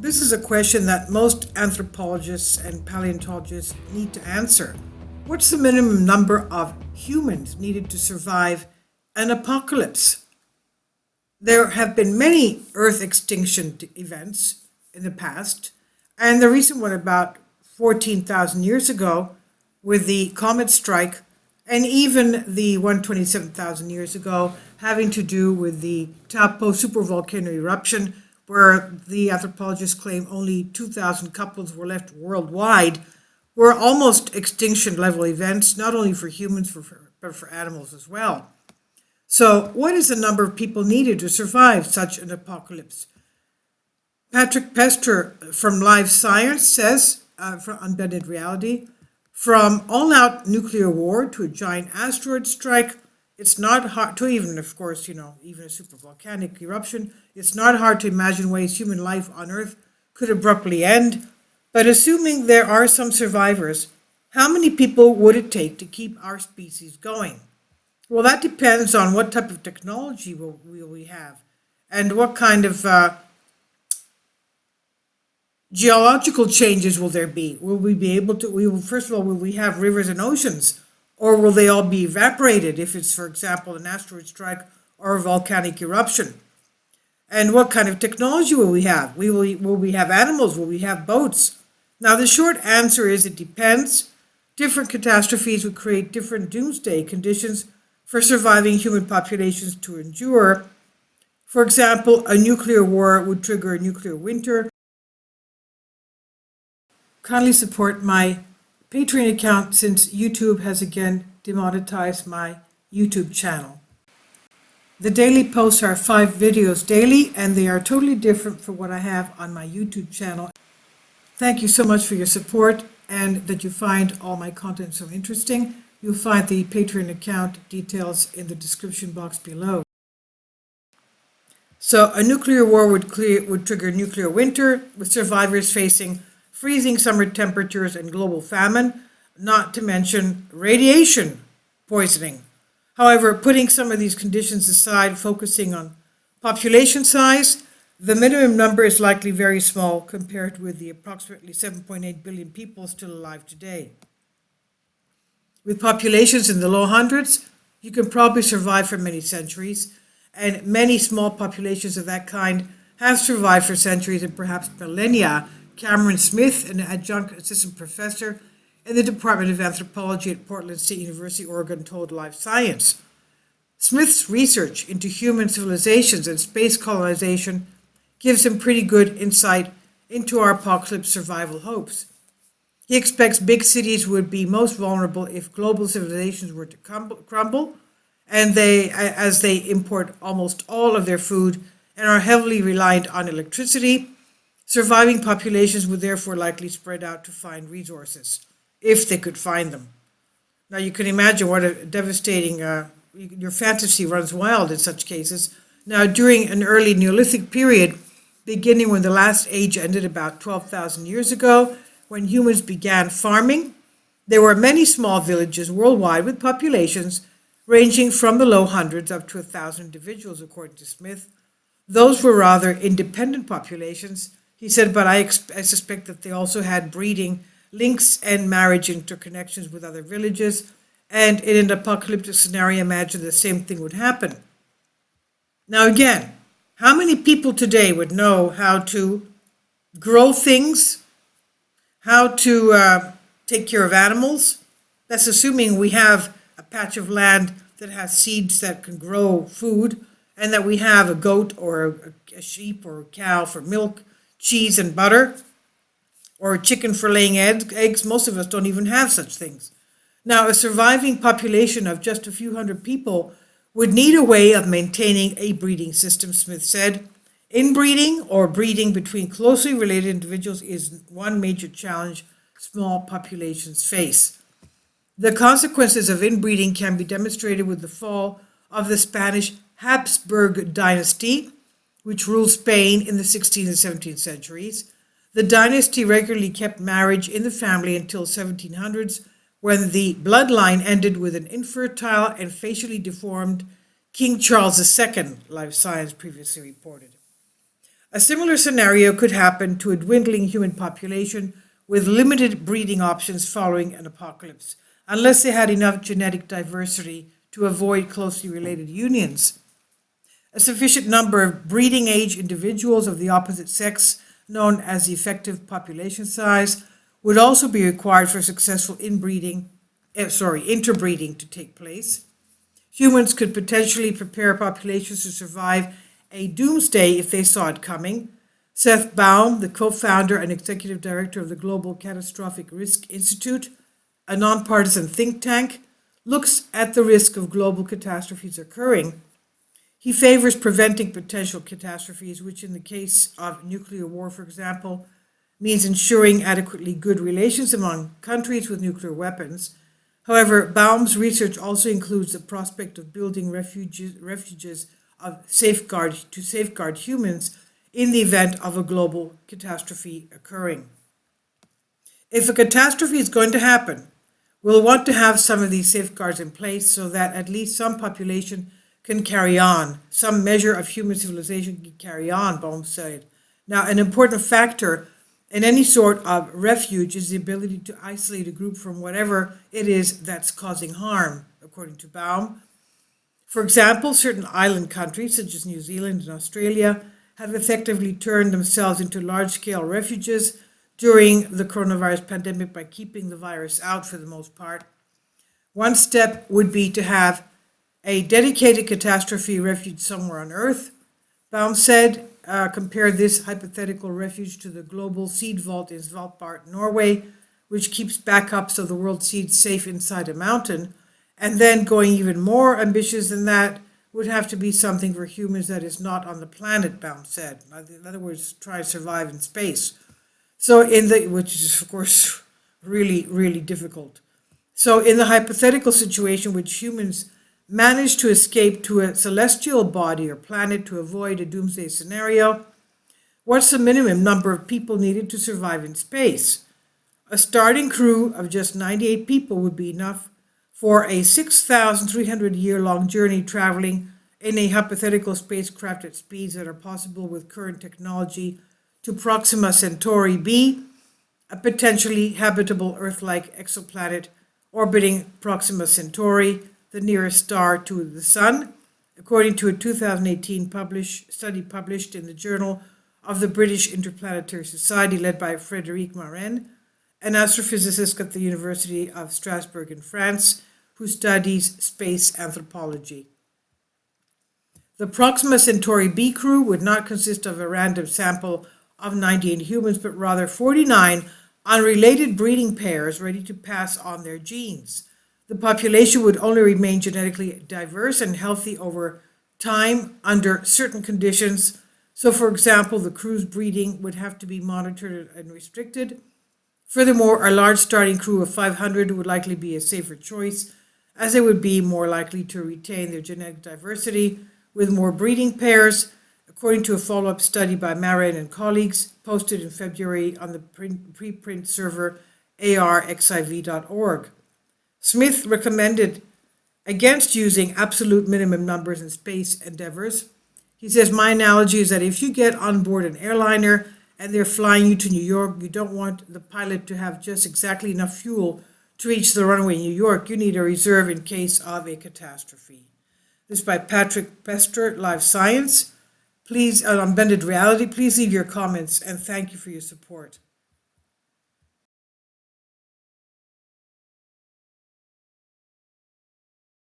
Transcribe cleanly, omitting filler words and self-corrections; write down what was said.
This is a question that most anthropologists and paleontologists need to answer. What's the minimum number of humans needed to survive an apocalypse? There have been many Earth extinction events in the past, and the recent one about 14,000 years ago with the comet strike, and even the 127,000 years ago having to do with the Taupo supervolcano eruption, where the anthropologists claim only 2,000 couples were left worldwide, were almost extinction level events, not only for humans, but for animals as well. So, what is the number of people needed to survive such an apocalypse? Patrick Pester from Live Science says, from Unbended Reality, from all-out nuclear war to a giant asteroid strike, it's not hard to even, of course, even a supervolcanic eruption, it's not hard to imagine ways human life on Earth could abruptly end. But assuming there are some survivors, how many people would it take to keep our species going? Well, that depends on what type of technology will we have and what kind of geological changes will there be? Will we be able to, first of all, will we have rivers and oceans? Or will they all be evaporated if it's, for example, an asteroid strike or a volcanic eruption? And what kind of technology will we have? Will we have animals? Will we have boats? Now, the short answer is it depends. Different catastrophes would create different doomsday conditions for surviving human populations to endure. For example, a nuclear war would trigger a nuclear winter. Kindly support my Patreon account since YouTube has again demonetized my YouTube channel. The daily posts are 5 videos daily, and they are totally different from what I have on my YouTube channel. Thank you so much for your support and that you find all my content so interesting. You'll find the Patreon account details in the description box below. So a nuclear war would trigger nuclear winter, with survivors facing freezing summer temperatures and global famine, not to mention radiation poisoning. However, putting some of these conditions aside, focusing on population size, the minimum number is likely very small compared with the approximately 7.8 billion people still alive today. With populations in the low hundreds, you can probably survive for many centuries, and many small populations of that kind have survived for centuries and perhaps millennia. Cameron Smith, an adjunct assistant professor in the Department of Anthropology at Portland State University, Oregon, told Live Science. Smith's research into human civilizations and space colonization gives him pretty good insight into our apocalypse survival hopes. He expects big cities would be most vulnerable if global civilizations were to crumble, and as they import almost all of their food and are heavily reliant on electricity. Surviving populations would therefore likely spread out to find resources, if they could find them. Now you can imagine what a devastating, your fantasy runs wild in such cases. Now during an early Neolithic period, beginning when the last age ended about 12,000 years ago, when humans began farming, there were many small villages worldwide with populations ranging from the low hundreds up to 1,000 individuals, according to Smith. Those were rather independent populations, he said, but I suspect that they also had breeding links and marriage interconnections with other villages, and in an apocalyptic scenario, imagine the same thing would happen. Now again, how many people today would know how to grow things, how to take care of animals? That's assuming we have a patch of land that has seeds that can grow food, and that we have a goat or a sheep or a cow for milk, cheese and butter, or a chicken for laying eggs. Most of us don't even have such things. Now, a surviving population of just a few hundred people would need a way of maintaining a breeding system, Smith said. Inbreeding or breeding between closely related individuals is one major challenge small populations face. The consequences of inbreeding can be demonstrated with the fall of the Spanish Habsburg dynasty, which ruled Spain in the 16th and 17th centuries. The dynasty regularly kept marriage in the family until 1700s, when the bloodline ended with an infertile and facially deformed King Charles II, Live Science previously reported. A similar scenario could happen to a dwindling human population with limited breeding options following an apocalypse, unless they had enough genetic diversity to avoid closely related unions. A sufficient number of breeding age individuals of the opposite sex, known as the effective population size, would also be required for successful interbreeding to take place. Humans could potentially prepare populations to survive a doomsday if they saw it coming. Seth Baum, the co-founder and executive director of the Global Catastrophic Risk Institute, a nonpartisan think tank, looks at the risk of global catastrophes occurring. He favors preventing potential catastrophes, which in the case of nuclear war, for example, means ensuring adequately good relations among countries with nuclear weapons. However, Baum's research also includes the prospect of building refuges to safeguard humans in the event of a global catastrophe occurring. If a catastrophe is going to happen, we'll want to have some of these safeguards in place so that at least some population can carry on. Some measure of human civilization can carry on, Baum said. Now, an important factor in any sort of refuge is the ability to isolate a group from whatever it is that's causing harm, according to Baum. For example, certain island countries, such as New Zealand and Australia, have effectively turned themselves into large-scale refuges during the coronavirus pandemic by keeping the virus out for the most part. One step would be to have a dedicated catastrophe refuge somewhere on Earth. Baum said, compare this hypothetical refuge to the global seed vault in Svalbard, Norway, which keeps backups of the world's seeds safe inside a mountain. And then going even more ambitious than that would have to be something for humans that is not on the planet, Baum said. In other words, try to survive in space. Which is, of course, really, really difficult. So in the hypothetical situation which humans managed to escape to a celestial body or planet to avoid a doomsday scenario, what's the minimum number of people needed to survive in space? A starting crew of just 98 people would be enough for a 6,300-year-long journey traveling in a hypothetical spacecraft at speeds that are possible with current technology to Proxima Centauri b, a potentially habitable Earth-like exoplanet orbiting Proxima Centauri, the nearest star to the Sun, according to a 2018 study published in the Journal of the British Interplanetary Society, led by Frédéric Marin, an astrophysicist at the University of Strasbourg in France, who studies space anthropology. The Proxima Centauri b crew would not consist of a random sample of 98 humans, but rather 49 unrelated breeding pairs ready to pass on their genes. The population would only remain genetically diverse and healthy over time under certain conditions. So, for example, the crew's breeding would have to be monitored and restricted. Furthermore, a large starting crew of 500 would likely be a safer choice, as they would be more likely to retain their genetic diversity with more breeding pairs, according to a follow-up study by Marin and colleagues posted in February on the preprint server arxiv.org. Smith recommended against using absolute minimum numbers in space endeavors. He says, my analogy is that if you get on board an airliner and they're flying you to New York, you don't want the pilot to have just exactly enough fuel to reach the runway in New York. You need a reserve in case of a catastrophe. This is by Patrick Pester, Live Science. Please, on Bended Reality, please leave your comments and thank you for your support.